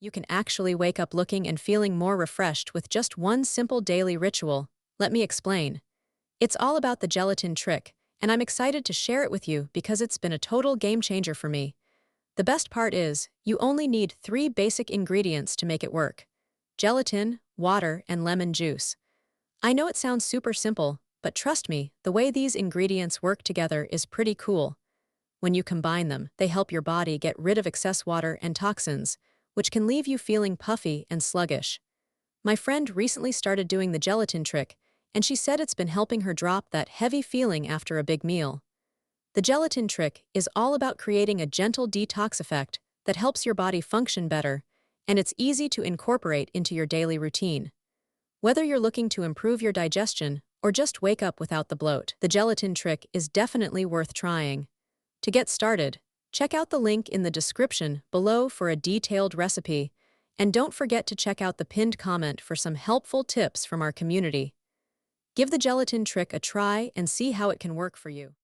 You can actually wake up looking and feeling more refreshed with just one simple daily ritual. Let me explain. It's all about the gelatin trick, and I'm excited to share it with you because it's been a total game changer for me. The best part is, you only need three basic ingredients to make it work: gelatin, water, and lemon juice. I know it sounds super simple, but trust me, the way these ingredients work together is pretty cool. When you combine them, they help your body get rid of excess water and toxins, which can leave you feeling puffy and sluggish. My friend recently started doing the gelatin trick, and she said it's been helping her drop that heavy feeling after a big meal. The gelatin trick is all about creating a gentle detox effect that helps your body function better, and it's easy to incorporate into your daily routine. Whether you're looking to improve your digestion or just wake up without the bloat, the gelatin trick is definitely worth trying. To get started, check out the link in the description below for a detailed recipe, and don't forget to check out the pinned comment for some helpful tips from our community. Give the gelatin trick a try and see how it can work for you.